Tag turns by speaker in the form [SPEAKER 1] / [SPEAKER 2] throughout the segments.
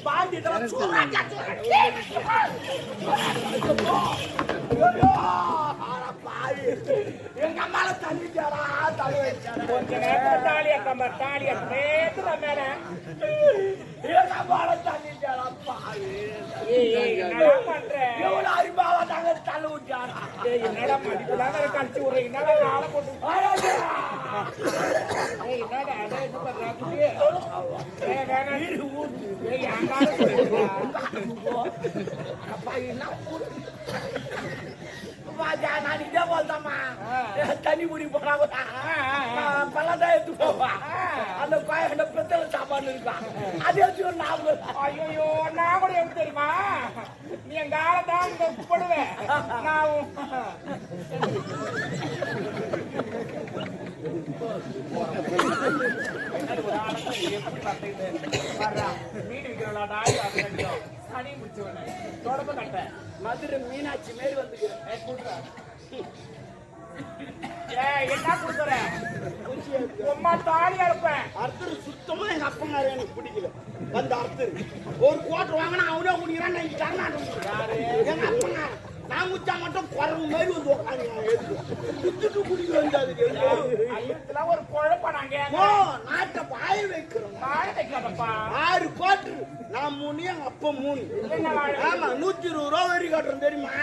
[SPEAKER 1] பாண்டி இதெல்லாம் எங்க அம்மால தள்ளிச்சாரா தலை வச்சாரா கொஞ்ச நேரம் தாலியா கம்ப தாலியா நேத்துல மேல எங்க அம்மால தள்ளிச்சாரா பாவி என்னடா பண்ற எவ்வளவு அறிவாவா தாங்க தள்ள விட்டாரா என்னடா பண்ணிட்டுதாங்க கழிச்சு விடுற என்னடா கால போட்டு என்னடா என்ன பண்ற குட்டியே வேணா அப்பா என்ன நான் இதே போல்தாம்மா தண்ணி குடி போனா பல்லதான் எடுத்து போவா அந்த அந்த பெத்தல சாப்பாடு இருக்கான் அது வச்சு நான் ஐயோ நான் கூட எப்படி தெரியுமா நீ எங்க ஆளதான் போடுவேன் நான் மீன் விற்கிறா சனி முடிச்சவன தொடர்பு கட்ட மதுரை மீனாட்சி மாரி வந்துக்கிறேன் என்ன கொடுக்குற உமா தாலியா இருப்பேன் அர்த்தர் சுத்தமா எங்க அப்பங்கார எனக்கு பிடிக்கல வந்து அர்த்தர் ஒரு கோட்டர் வாங்கினா அவனே குடிக்கிறான் எங்க அப்பங்கார நான் முச்சா மட்டும் குறவு மாதிரி வந்து உட்காந்து குத்துட்டு குடிக்க வந்தாது ஒரு குழப்பம் நாங்க நாட்டை வாய வைக்கிறோம் வாய வைக்கிறப்பா 6 கோட்டர் நான் 3 எங்க அப்பா 3 ஆமா 120 ரூபா வரி கட்டுறோம் தெரியுமா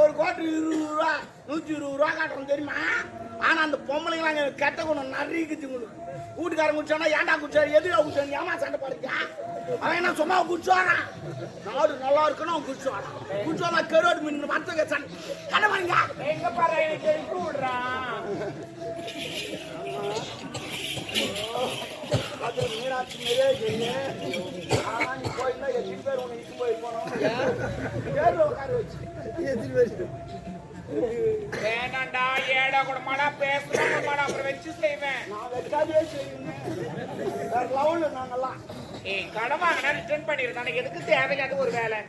[SPEAKER 1] ஒரு கோட்டர் 20 ரூபா 120 ரூபா காட்டுறோம் தெரியுமா ஆனா அந்த பொம்பளைங்களாம் கெட்ட குணம் நிறைய வீட்டுக்காரன் குடிச்சானா ஏன்டா குடிச்சாரு எதுக்கா குடிச்சாரு ஏமா சண்டை பாருங்க அவன் என்ன சும்மா குடிச்சுவானா நாடு நல்லா இருக்குன்னு அவன் குடிச்சுவானா குடிச்சுவானா கருவாடு மீன் மரத்துக்கு சண்டை பாருங்க எங்க பாரு விடுறான் அது மீனாட்சி மாரியே கோயில்ல எத்தனை பேர் உன்னை இட்டு போய் போனோம் பேர்ல உட்கார வச்சு எத்தனை பேர் வேணாண்டா ஏடா கூட மாடா பேசுறேன் மாடா அப்புறம் வச்சு செய்வேன் நான் வச்சாதே செய்வேன் வேற லெவல்ல நாங்கெல்லாம் கடன் வாங்கினா ரிட்டர்ன் பண்ணிடுறேன் எனக்கு எதுக்கு தேவையில்லாத ஒரு வேலை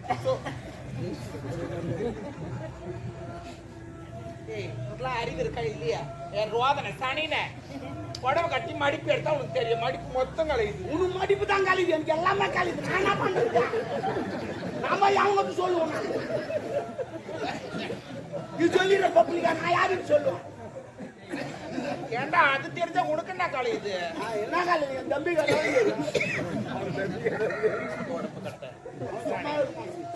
[SPEAKER 1] அறிவு இருக்கா இல்லையா என் ரோதனை சனின உடம்பு கட்டி மடிப்பு எடுத்தா உனக்கு தெரியும் மடிப்பு மொத்தம் கலையுது உனக்கு மடிப்பு தான் கலையுது எனக்கு எல்லாமே கலையுது நான் என்ன பண்றேன் நாம அவங்க சொல்லுவோம் இது சொல்லிடுற பப்ளிக்கா நான் யாருக்கு சொல்லுவேன் ஏண்டா அது தெரிஞ்சா உனக்கு என்ன கலையுது என்ன கலையுது என் தம்பி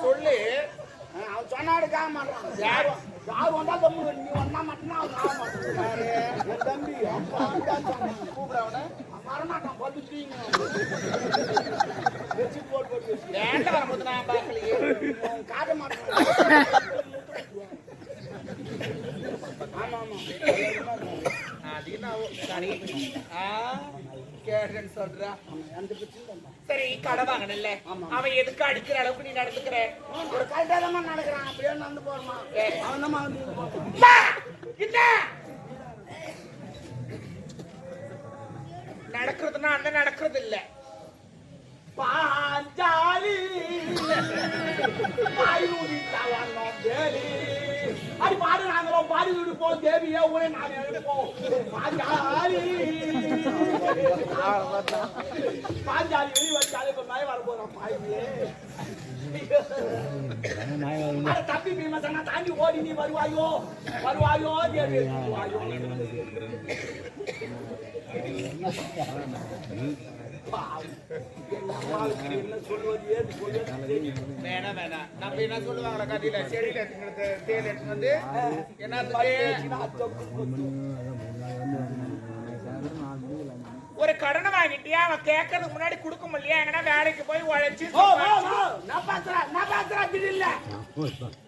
[SPEAKER 1] சொல்லு அவன் சொன்னாடுக்காக மாட்டான் யார் வந்தா தம்பி நீ வந்தா மட்டும்தான் அவன் ஆக மாட்டான் என் தம்பி அப்பா கூப்பிட அவனை வரமாட்டான் படுத்துட்டீங்க போட்டு ஏன்டா வரும்போது நான் பார்க்கலையே காட்ட மாட்டேன் ஆமா சரி கடை வாங்கல அவன் எதுக்கு அடிக்கிற அளவுக்கு நீ நடந்துக்கிற ஒரு கரெக்டாதான் நடக்கிறான் அப்படியே நடந்து போறமா அவன் நடக்கிறதுனா அந்த நடக்கிறது இல்ல பாஞ்சாலி அது பாடு நாங்களும் பாடி விடு போ தேவியே ஊரே நாங்க எடுப்போம் பாஞ்சாலி பாஞ்சாலி வெளியே வச்சாலே இப்ப மழை வர போறோம் பாயிலே தம்பி பீமசனா தாண்டி ஓடி நீ வருவாயோ வருவாயோ தேவி வருவாயோ வேணாம் வேணாம் நம்ம என்ன சொல்லுவாங்களா கதையில செடியில தேல் எடுத்து வந்து என்ன ஒரு கடனை வாங்கிட்டியா அவன் கேட்கறதுக்கு முன்னாடி கொடுக்க முடியலையா எங்கன்னா வேலைக்கு போய் உழைச்சு இல்ல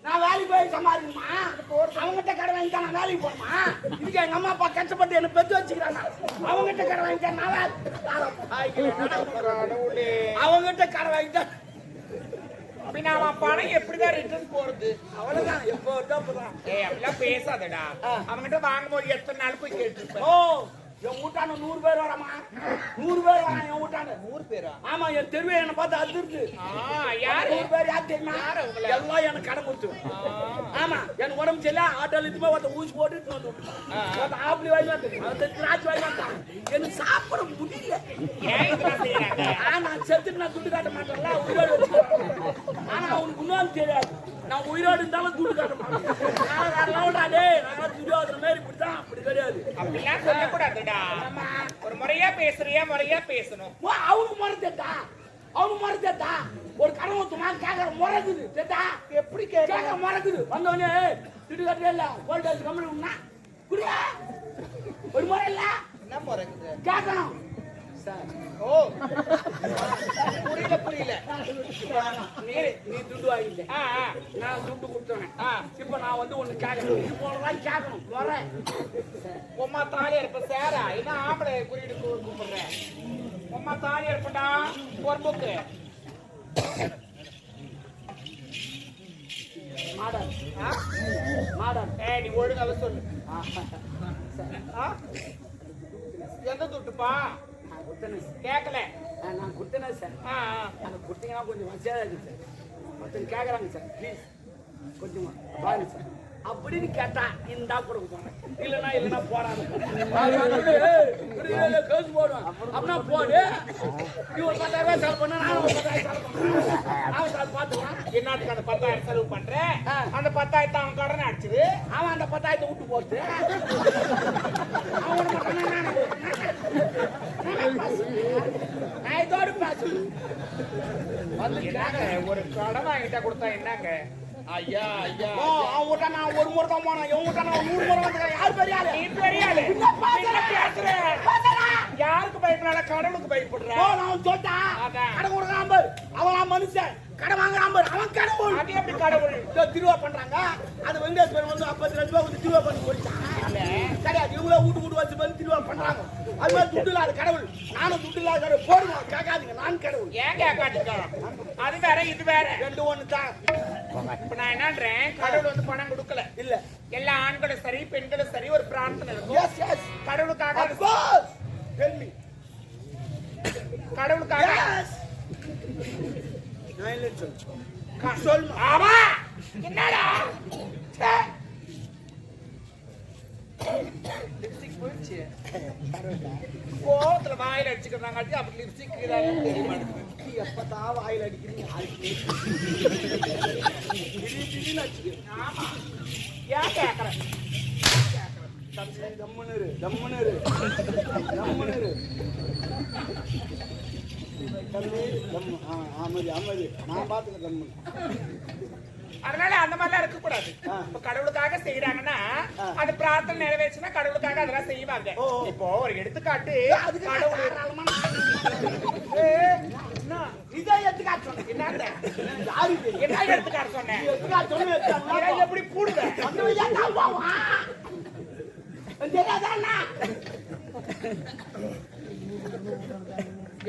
[SPEAKER 1] நான் வேலைக்கு போய் சம்பாதிக்கணுமா அவங்ககிட்ட கடை வாங்கிட்டா நான் வேலைக்கு போகணுமா இதுக்கு எங்க அம்மா அப்பா கஷ்டப்பட்டு என்ன பெற்று வச்சுக்கிறாங்க அவங்ககிட்ட கடை வாங்கிட்டா நான் அவங்ககிட்ட கடை வாங்கிட்டா அப்படின்னா அவன் பணம் எப்படிதான் ரிட்டர்ன் போறது அவ்வளவுதான் எப்போ அப்படிலாம் பேசாதடா அவங்ககிட்ட வாங்கும்போது எத்தனை நாள் போய் கேட்டு ஓ என் வீட்டான 100 பேர் வராமா 100 பேர் வரான் என் வீட்டான
[SPEAKER 2] 100 பேரா?
[SPEAKER 1] ஆமா என் தெருவே என்ன பார்த்து அதிர்ந்து
[SPEAKER 2] யாரு
[SPEAKER 1] 100 பேர் யார் தெரியுமா எல்லாம் எனக்கு கடன் கொடுத்து ஆமா எனக்கு உடம்பு சரியில்லை ஆட்டோல இதுமே ஒருத்த ஊசி போட்டு வந்து விட்டுட்டான் ஆப்பிளி வாங்கி வந்து திராட்சை வாங்கி வந்தான் எனக்கு சாப்பிட முடியல நான் செத்துட்டு நான் துட்டு காட்ட மாட்டேன்ல உயிரோடு வச்சுக்கிறேன் ஆனா அவனுக்கு இன்னும் தெரியாது நான் உயிரோடு இருந்தாலும் துட்டு காட்ட மாட்டேன் நான் துரியோதன மாதிரி இப்படிதான் அப்படி கிடையாது
[SPEAKER 2] அப்படிலாம் சொல்லக்கூடாதுடா ஒரு முறையா பேசுறியா முறையா பேசணும்
[SPEAKER 1] அவனுக்கு மறந்துட்டா அவனுக்கு மறந்துட்டா ஒரு கடன் ஊத்துமா கேட்கற முறக்குது கேட்டா
[SPEAKER 2] எப்படி
[SPEAKER 1] கேட்கற முறக்குது வந்தவனே துட்டு கட்டவே இல்ல போல்டேஜ் கம்பெனி உண்ணா குடியா ஒரு முறை இல்ல
[SPEAKER 2] என்ன முறைக்குது
[SPEAKER 1] கேட்கணும்
[SPEAKER 2] ஓ புரியல
[SPEAKER 1] நீ துட்டு வாங்கிட்ட நான் துட்டு கொடுத்தேன் இப்ப நான் வந்து ஒண்ணு கேட்கணும் இது போலதான் கேட்கணும் வரேன்
[SPEAKER 2] உம்மா தாலியா இருப்ப சேரா என்ன ஆம்பளை குறியீடு கூப்பிடுறேன் உம்மா தாலியா இருப்படா ஒரு புக்கு
[SPEAKER 1] மாடல் மாடல்
[SPEAKER 2] நீ ஒழுங்காக சொல்லு எந்த துட்டுப்பா கேட்கல
[SPEAKER 1] நான் கொடுத்தேன் சார் அந்த கொடுத்தீங்கன்னா கொஞ்சம் வசதியாக இருக்கு சார் ஒருத்தர் கேட்குறாங்க சார் ப்ளீஸ் கொஞ்சமா பாருங்க சார் அப்படின்னு கேட்டா இந்தா கொடுக்க போனேன் இல்லைன்னா போறாங்க கேஸ் போடுவேன் அப்படின்னா போடு நீ ஒரு 10,000 செலவு பண்ண நான் ஒரு 10,000 செலவு பண்ணுறேன் நான் பார்த்துக்கலாம்
[SPEAKER 2] என்னத்துக்கு அந்த 10,000 செலவு பண்றேன் அந்த 10,000 அவன் கடனை அடிச்சிரு
[SPEAKER 1] அவன் அந்த 10,000 விட்டு போட்டு அவன் நான் இதோடு பேசுறேன்
[SPEAKER 2] ஒரு கடன் வாங்கிட்டா கொடுத்தா என்னங்க ஐயா ஐயா
[SPEAKER 1] அவன் விட்டா நான் ஒரு முறை தான் போனேன் இவன் விட்டா நான் 100 முறை வந்துக்கிறேன் யார் பெரிய ஆளு
[SPEAKER 2] நீ பெரிய ஆளு யாருக்கு பயப்படாத கடவுளுக்கு பயப்படுற
[SPEAKER 1] நான் சொல்லிட்டேன் கடை கொடுக்குறான் பாரு அவன் மனுஷன் கடை வாங்குறான் பாரு அவன் கடவுள்
[SPEAKER 2] அது எப்படி கடவுள்
[SPEAKER 1] திருவா பண்றாங்க அது வெங்கடேஸ்வரன் வந்து 52 ரூபாய் வந்து திருவா பண்ணி போயிட்டான் கிடையாது இவ்வளவு வீட்டு வச்சு வந்து திருவா பண்றாங்க அது மாதிரி துட்டு இல்லாத கடவுள் நானும் துட்டு இல்லாத கடவுள் போடுவோம் கேட்காதீங்க நான் கடவுள்
[SPEAKER 2] ஏன் கேட்காதீங்க அது வேற இது வேற
[SPEAKER 1] ரெண்டு ஒண்ணு தான்
[SPEAKER 2] இப்ப நான் என்னன்றேன் கடவுள் வந்து பணம் கொடுக்கல
[SPEAKER 1] இல்ல
[SPEAKER 2] எல்லா ஆண்களும் சரி பெண்களும் சரி ஒரு பிரார்த்தனை இருக்கும்
[SPEAKER 1] எஸ் எஸ்
[SPEAKER 2] கடவுளுக்காக
[SPEAKER 1] டெல் மீ
[SPEAKER 2] கடவுளுக்காக
[SPEAKER 1] நான் இல்ல சொல்
[SPEAKER 2] ஆமா என்னடா லிப்ஸ்டிக் போயிடுச்சு கோவத்துல வாயில அடிச்சுக்கிறாங்க அப்படி லிப்ஸ்டிக் தெரிய மாட்டேங்குது
[SPEAKER 1] எப்பதான் வாயில அடிக்கிறீங்க
[SPEAKER 2] ஏன் கேக்குறேன்
[SPEAKER 1] தம்முனரு தம்முனரு தம்முனரு அமைதி நான் பாத்துக்க தம்மு
[SPEAKER 2] அதனால அந்த மாதிரிலாம் இருக்க கூடாது இப்ப கடவுளுக்காக செய்யறாங்கன்னா அது பிரார்த்தனை நிறைவேச்சுன்னா கடவுளுக்காக அதெல்லாம் செய்வாங்க இப்போ ஒரு எடுத்துக்காட்டு
[SPEAKER 1] இதை எடுத்துக்காட்டு சொன்னேன்
[SPEAKER 2] என்ன எடுத்துக்காட்டு சொன்னேன் எப்படி கூடுவேன்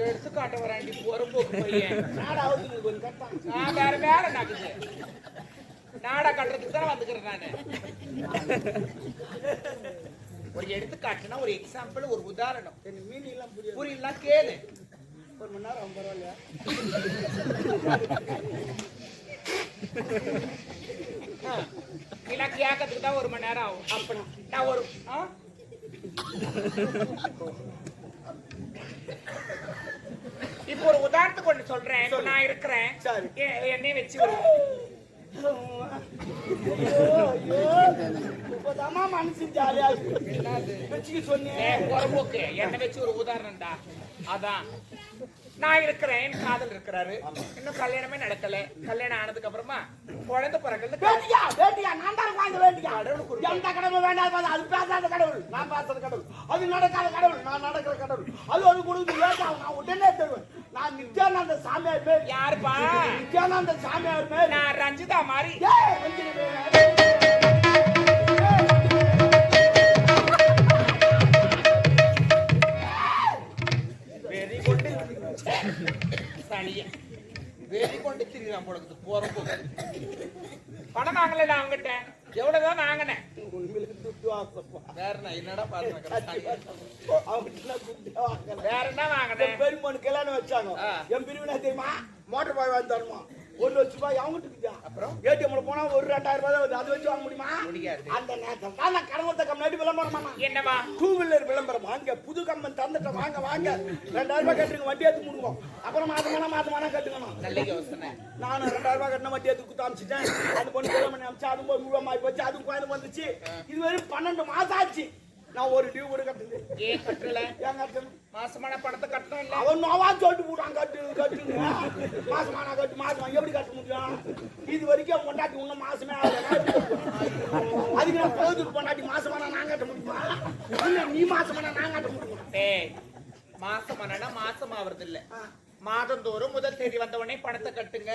[SPEAKER 2] எடுத்துக்காட்ட வராண்டி பொறுப்போக்கு பையன் வேற வேற நாக்குது நாடா கட்டுறதுக்கு தான் வந்துக்கிறேன் நானு ஒரு எடுத்துக்காட்டுனா ஒரு எக்ஸாம்பிள் ஒரு உதாரணம்
[SPEAKER 1] மீன் எல்லாம்
[SPEAKER 2] புரியலாம் கேளு
[SPEAKER 1] 1 மணி நேரம் பரவாயில்லையா
[SPEAKER 2] எனக்கு கேட்கறதுக்கு தான் 1 மணி நேரம் ஆகும்
[SPEAKER 1] அப்பனா
[SPEAKER 2] நான் ஒரு இப்போ ஒரு உதாரணத்துக்கு ஒண்ணு சொல்றேன் இப்ப நான் இருக்கிறேன் என்னைய வச்சு
[SPEAKER 1] மனசு ஜாலியா வச்சுக்க சொன்னேன்
[SPEAKER 2] பொறம்போக்கு என்னை வச்சு ஒரு உதாரணம் தான் அதான் நான் இருக்கிறேன் காதல் இருக்கிறாரு இன்னும் கல்யாணமே நடக்கல கல்யாணம் ஆனதுக்கு அப்புறமா குழந்தை பிறகு
[SPEAKER 1] வேண்டியா வேண்டியா நான் தான் வாங்க வேண்டியா கடவுளுக்கு எந்த கடவுள் வேண்டாம் அது பேசாத கடவுள் நான் பேசாத கடவுள் அது நடக்காத கடவுள் நான் நடக்கிற கடவுள் அது ஒரு கொடுத்து வேண்டாம் நான் உடனே தருவேன் நான் நித்யானந்த சாமியார் பேர்
[SPEAKER 2] யாருப்பா
[SPEAKER 1] நித்யானந்த சாமியார் பேர்
[SPEAKER 2] நான் ரஞ்சிதா மாதிரி வெறி கொண்டு திரியான் போடுறது போற பணம் வாங்கல அவங்கிட்ட எவ்வளவுதான் வாங்கினேன்
[SPEAKER 1] உண்மையில துட்டு வாங்கப்பா.
[SPEAKER 2] வேற நான் என்னடா பாத்துக்கிறேன்
[SPEAKER 1] அவங்ககிட்ட துட்டு வாங்கல.
[SPEAKER 2] வேற என்ன வாங்கினேன்
[SPEAKER 1] பெருமனு கல்யாணம் வச்சாங்க. என் பிரிவினா தெரியுமா மோட்டர் பாய் வாங்கி தரணுமா 1 லட்ச ரூபாய் அவங்ககிட்ட இருக்குதா.
[SPEAKER 2] அப்புறம்
[SPEAKER 1] ஏடிஎம்ல போனா ஒரு 2000 ரூபாய் வருது. அது வச்சு வாங்க முடியுமா?
[SPEAKER 2] முடியாது.
[SPEAKER 1] அந்த நேரத்துல தான் நான் கடவுத்த கம்பெனி விளம்பரமா
[SPEAKER 2] என்னவா
[SPEAKER 1] 2 வீலர் விளம்பரம் வாங்க புது கம்பெனி தந்துட்ட வாங்க வாங்க 2000 ரூபாய் கட்டுங்க வட்டி ஏத்து முடிவோம். அப்புறம் மாதமான கட்டுக்கணும்.
[SPEAKER 2] நல்ல யோசனை.
[SPEAKER 1] நானும் 2000 ரூபாய் கட்டின வட்டி ஏத்து குத்து அமிச்சிட்டேன். அது பொண்ணு கிளம்பி அமிச்சா அதுவும் ஒரு ரூபா மாறி போச்சு. அதுவும் கோயில் வந்துச்சு. இது வரைக்கும் 12 மாசம் ஆச்சு. நான் ஒரு டியூ கூட கட்டுது.
[SPEAKER 2] ஏன் கட்டல?
[SPEAKER 1] ஏன் கட்டணும்?
[SPEAKER 2] மாசமான பணத்தை கட்டணும் இல்ல?
[SPEAKER 1] அவன் நோவா சொல்லிட்டு போடுறான் கட்டுங்க. மாசமான கட்டு மாசமா எப்படி கட்ட முடியும்? இது வரைக்கும் அவன் கொண்டாட்டி இன்னும் மாசமே ஆகல. அதுக்கு நான் போதுக்கு பொண்டாட்டி மாசமான நான் கட்ட முடியுமா? இல்ல நீ மாசமான நான் கட்ட முடியுமா?
[SPEAKER 2] டேய் மாசமானா மாசம் ஆவறது இல்ல. மாதந்தோறும் முதல் தேதி வந்த உடனே பணத்தை கட்டுங்க.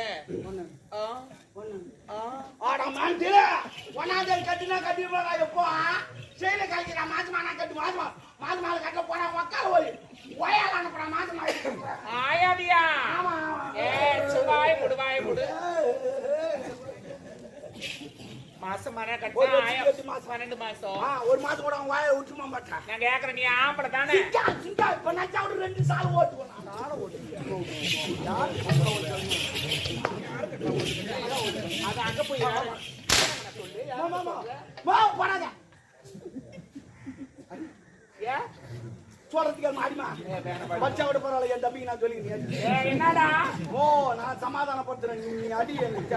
[SPEAKER 1] ஆடா மாண்டி ஒன்னாந்தே கட்டினா கட்டி போறா எப்போ சேல கட்டினா மாசமான கட்டு மாசமான கட்ட போனா உட்கார போய் ஓயால அனுப்புற மாசமா
[SPEAKER 2] ஆயாவியா?
[SPEAKER 1] ஆமா
[SPEAKER 2] சுவாய் முடு மாசமான கட்ட 12 மாசம்.
[SPEAKER 1] ஒரு மாசம் கூட அவன் வாயை விட்டுமா மாட்டான்.
[SPEAKER 2] நான் கேக்குறேன் நீ ஆம்பளை தானே?
[SPEAKER 1] இப்ப நான் ஒரு 2 சால் ஓட்டுவேன்.
[SPEAKER 2] அது அங்க போய்
[SPEAKER 1] போனாத
[SPEAKER 2] ஏன்
[SPEAKER 1] சொல்றதுக்கு மாடிமா பச்சை விட பரவாயில்ல. என் தம்பிக்கு நான் சொல்லிக்கிறேன்.
[SPEAKER 2] என்னடா
[SPEAKER 1] ஓ நான் சமாதானப்படுத்துறேன். நீ அடி எனக்கு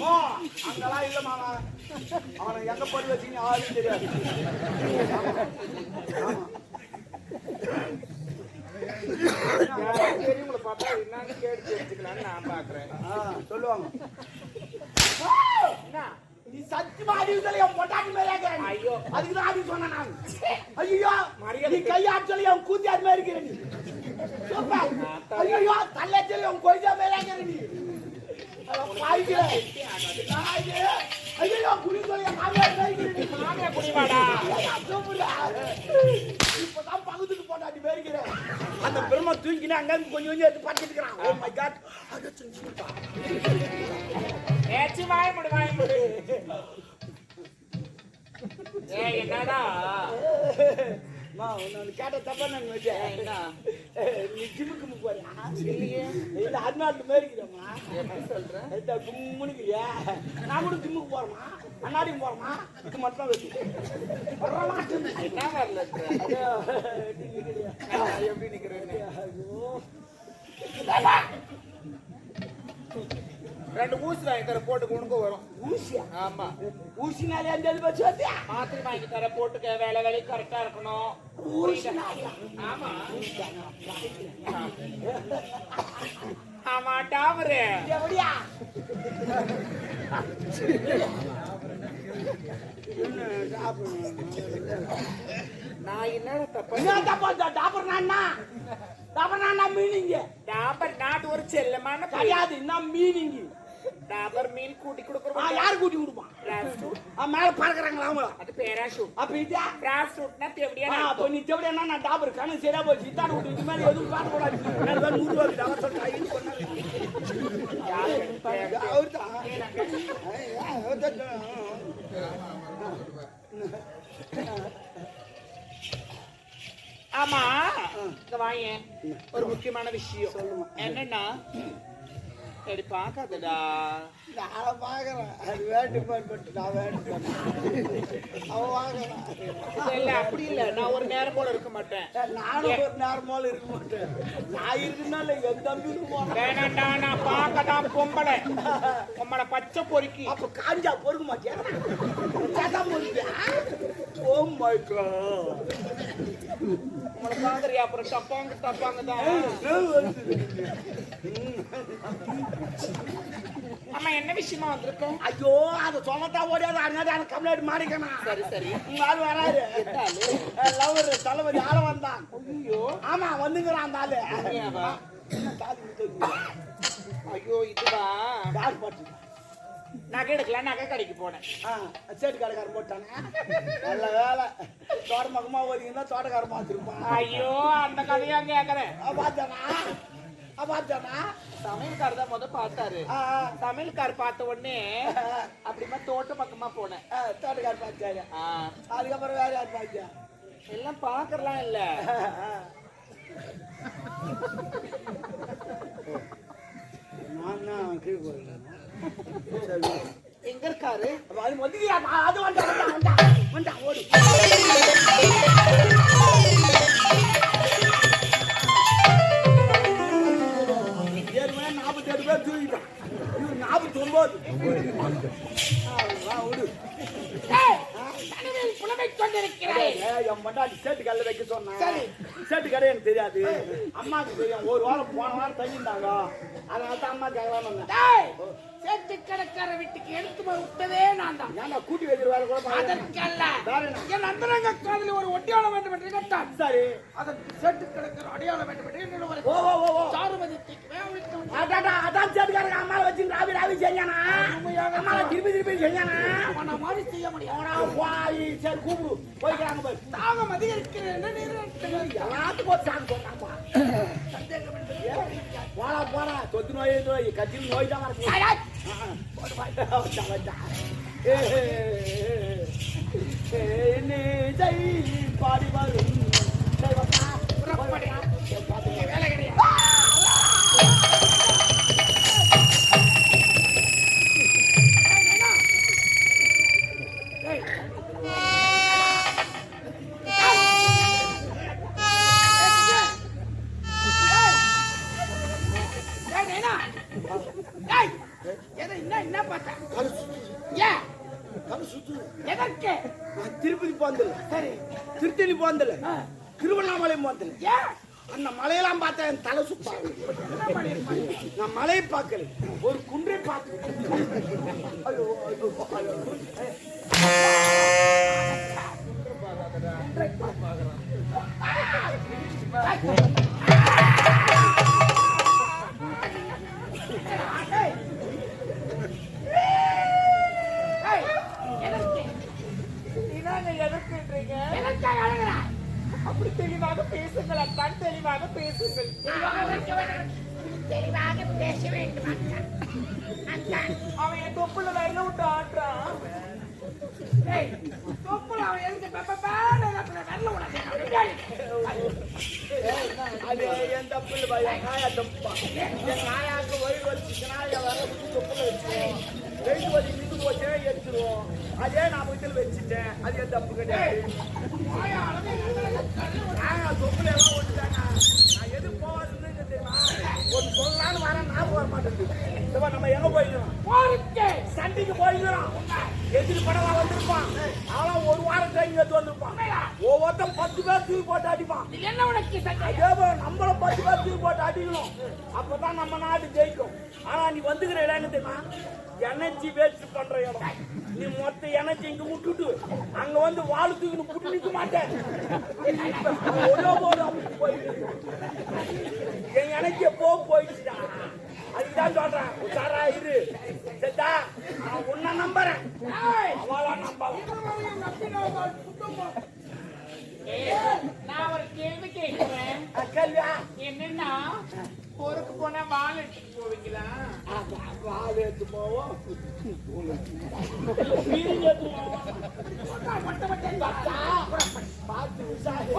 [SPEAKER 1] ஓ அங்கெல்லாம் இல்ல மாமா. அவனை எங்க போய் வச்சுன்னு யாரும் தெரியாது.
[SPEAKER 2] பெரியவங்களை பார்த்தா என்னன்னு கேட்டு தெரிஞ்சுக்கலான்னு நான் பாக்குறேன்.
[SPEAKER 1] சொல்லுவாங்க
[SPEAKER 2] என்ன
[SPEAKER 1] நீ சத்தியமா அடிவுதல என் பொட்டாட்டி மேலே இருக்கிறேன்.
[SPEAKER 2] ஐயோ
[SPEAKER 1] அதுக்குதான் அடி சொன்னேன் நான். ஐயோ நீ கையாற்றல என் கூத்தியார் மேலே இருக்கிற நீ. ஐயோ தள்ளச்சல என் கொய்தா மேலே இருக்கிற நீ. ஐயோ குடி சொல்ல என் மாமியார் மேலே இருக்கிற நீ.
[SPEAKER 2] மாமியார் குடிவாடா
[SPEAKER 1] இப்பதான் பகுதிக்கு போட்டாட்டி மேலே இருக்கிற அந்த பெருமை தூக்கினா அங்க கொஞ்சம் கொஞ்சம் எடுத்து பார்த்துட்டு இருக்கிறான். ஓ மை காட்
[SPEAKER 2] ஏச்சி வாய் முடு ஏய் என்னடா
[SPEAKER 1] நான் கேட்ட தப்பா நான் வச்சேன்.
[SPEAKER 2] என்ன
[SPEAKER 1] நீ ஜிம்முக்கு போறியா?
[SPEAKER 2] இல்லையே
[SPEAKER 1] இல்ல அண்ணாட்டு மேரிக்கிறோமா?
[SPEAKER 2] எப்படி சொல்ற?
[SPEAKER 1] கும்முனுக்கிறியா? நான் கூட ஜிம்முக்கு போறோமா? அண்ணாடியும் போறோமா? இது மட்டும் வச்சு
[SPEAKER 2] என்ன வரல எப்படி நிக்கிறேன்னு 2 ஊசி வாங்கி தர போட்டு உனக்கு வரும்.
[SPEAKER 1] ஊசியா?
[SPEAKER 2] ஆமா
[SPEAKER 1] ஊசினாலே அந்த பச்சு வத்தியா?
[SPEAKER 2] மாத்திரை வாங்கி தர போட்டுக்க வேலை கரெக்டா இருக்கணும்.
[SPEAKER 1] ஊசினாலே
[SPEAKER 2] ஆமா ஆமா டாமரு
[SPEAKER 1] எப்படியா?
[SPEAKER 2] நான் என்னடா தப்பா
[SPEAKER 1] என்ன தப்பா? டாபர் நான்னா மீனிங்க
[SPEAKER 2] டாபர் நாட்டு ஒரு செல்லமான
[SPEAKER 1] கிடையாது. என்ன மீனிங்க?
[SPEAKER 2] டாபர் மீன் கூட்டி கொடுக்குறோம்.
[SPEAKER 1] யாரு கூட்டி கொடுப்பான்? மேல பறக்குறாங்களா அவங்கள?
[SPEAKER 2] அது பேராஷூட்.
[SPEAKER 1] அப்ப இதா
[SPEAKER 2] பேராஷூட்னா தேவடியா?
[SPEAKER 1] அப்ப நீ தேவடியா நான் டாபர் கண்ணு சரியா போச்சு. இதான் விட்டு மேல எதுவும் காட்ட கூடாது. நான் 100 ரூபாய் டாபர் சொல்றேன். ஐயோ பண்ணாரு அவர்தான்.
[SPEAKER 2] ஆமா இங்க வாங்க ஒரு முக்கியமான விஷயம். என்னன்னா சரி பாக்காதடா.
[SPEAKER 1] நான் பாக்குறேன். அது வேட்டு பட்டு நான் வேட்டு அவன் வாங்குறான்.
[SPEAKER 2] இல்ல அப்படி இல்ல. நான் ஒரு நேரம் போல இருக்க மாட்டேன்.
[SPEAKER 1] நானும் ஒரு நேரம் போல இருக்க மாட்டேன். நான் இருக்குனால என் தம்பி
[SPEAKER 2] வேணாண்டா. நான் பார்க்கதான் பொம்பளை பச்சை பொறுக்கி.
[SPEAKER 1] அப்ப காஞ்சா பொறுக்க மாட்டியா? ஓ மை காட்
[SPEAKER 2] உங்களை பாக்குறியா? அப்புறம் தப்பாங்க தான். ஆமா என்ன விஷயமா வந்திருக்கோம்?
[SPEAKER 1] ஐயோ அதை சொல்லத்தான் ஓடியாது. அதனால கம்ப்ளைண்ட் மாறிக்கணும்.
[SPEAKER 2] சரி
[SPEAKER 1] உங்க ஆள் வராரு. லவர் தலைவரி ஆள வந்தான்.
[SPEAKER 2] ஐயோ
[SPEAKER 1] ஆமா வந்துங்கிறான் அந்த ஆளு.
[SPEAKER 2] ஐயோ இதுவா
[SPEAKER 1] யார் பாட்டு?
[SPEAKER 2] நகை எடுக்கலாம். நகை கடைக்கு போனேன்.
[SPEAKER 1] சேட்டு கடைக்காரன் போட்டானே. நல்ல வேலை. தோட்ட பக்கமா ஓதிங்கன்னா தோட்டக்காரன் பார்த்துருப்பான்.
[SPEAKER 2] ஐயோ அந்த கதையா கேக்குறேன்.
[SPEAKER 1] பார்த்தானா பார்த்தானா?
[SPEAKER 2] சமையல்கார் தான் பார்த்தாரு. சமையல்கார் பார்த்த உடனே அப்படிமா தோட்ட பக்கமா போனேன்.
[SPEAKER 1] தோட்டக்கார் பார்த்தாரு. அதுக்கப்புறம் வேற யார் பார்த்தா?
[SPEAKER 2] எல்லாம் பாக்குறலாம் இல்ல.
[SPEAKER 1] நான் கீழே போறேன்.
[SPEAKER 2] எங்க இருக்காரு?
[SPEAKER 1] அது வந்து அது வந்தா ஓடு. சேட்டு கடை எனக்கு தெரியாது, அம்மாவுக்கு தெரியும். ஒரு வாரம் போன வாரம் தங்கியிருந்தாங்க, அதனால தான் அம்மா கேட்கலாம்.
[SPEAKER 2] சேட்டு கடைக்கார வீட்டுக்கு எடுத்து போய் விட்டதே நான் தான்.
[SPEAKER 1] ஏன்னா கூட்டி வைக்கிற வேலை கூட
[SPEAKER 2] அதற்கல்ல என் அந்தரங்க காதலில் ஒரு ஒட்டியாளம் வேண்டும் என்று கேட்டான்.
[SPEAKER 1] சரி,
[SPEAKER 2] அதற்கு சேட்டு கடைக்கார அடையாளம் வேண்டும் என்று சாருமதி
[SPEAKER 1] அதான் சேட்டுக்காரங்க அம்மாவை வச்சு ராவி செஞ்சானா, அம்மாவை திருப்பி செஞ்சானா,
[SPEAKER 2] அவனை மாதிரி செய்ய முடியும்.
[SPEAKER 1] சரி கூப்பிடு போய்க்கிறாங்க போய்.
[SPEAKER 2] தாகம் அதிகரிக்கிறேன்
[SPEAKER 1] எல்லாத்துக்கும் ஒரு சாக்கு போட்டாப்பா. போனா தொத்து நோய் கட்சி நோய் தான் பாடி வரும்
[SPEAKER 2] வேலை கிடையாது. என்ன பார்த்தா
[SPEAKER 1] திருப்பதி போந்தல, சரி திருத்தணி போந்தல, திருவண்ணாமலை போந்தல, அந்த மலையெல்லாம் பார்த்தா என் தலை சுப்பாங்க. நான் மலையை பார்க்கல, ஒரு குன்றை பார்க்க.
[SPEAKER 2] அப்படி தெளிவாக பேசுங்கள் அத்தான், தெளிவாக பேசுங்கள்.
[SPEAKER 3] தெளிவாக பேச வேண்டும்.
[SPEAKER 2] அவன் என் தொப்புல வயல விட்டு ஆடுறான். தொப்புல அவன் எந்த வரல
[SPEAKER 1] அது என் தப்பு இல்லை, காயா தப்பா. என் காயாக்கு வயிறு வச்சுச்சுன்னா என் வர தொப்புல வச்சுருவோம், வெயிட் வலி நின்று போச்சுன்னா எடுத்துருவோம். அதே நான் வீட்டில் வச்சுட்டேன், அது என் தப்பு கிடையாது. தொப்புல எல்லாம் ஓட்டுட்டாங்க. நான் எது போவாதுன்னு தெரியுமா, ஒரு சொல்லலான்னு வரேன், நான் போக மாட்டேன். நம்ம எங்க போயிருக்கோம், சண்டைக்கு போயிருக்கிறோம். எதிரி படம் வந்திருப்பான், அவன் ஒரு வாரம் ட்ரெயின் எடுத்து வந்திருப்பான். ஒவ்வொருத்தன் 10 பேர் தூக்கி போட்டு அடிப்பான்.
[SPEAKER 2] என்ன உனக்கு
[SPEAKER 1] நம்மளும் 10 பேர் தூக்கி போட்டு அடிக்கணும், அப்பதான் நம்ம நாடு ஜெயிக்கும். ஆனா நீ வந்துக்கிற இடம் என்ன தெரியுமா, எனர்ஜி வேஸ்ட் பண்ற இடம். நீ மொத்த எனர்ஜி இங்க விட்டுட்டு அங்க வந்து வாழு தூக்கின்னு புட்டு நிற்க மாட்டேன். என் எனர்ஜி எப்போ போயிடுச்சுடா, அதுக்குதான் சொல்றேன் உஷாரா இரு. சரிதா, நான் உன்ன நம்புறேன், அவளா நம்பலாம்.
[SPEAKER 2] நான் ஒரு கேள்வி கேட்கிறேன்.
[SPEAKER 1] கல்வியா
[SPEAKER 2] என்னன்னா, போருக்கு போனா வால் எடுத்துட்டு போவீங்களா?
[SPEAKER 1] வாழ எடுத்து போவோம், பார்த்து விசாரி.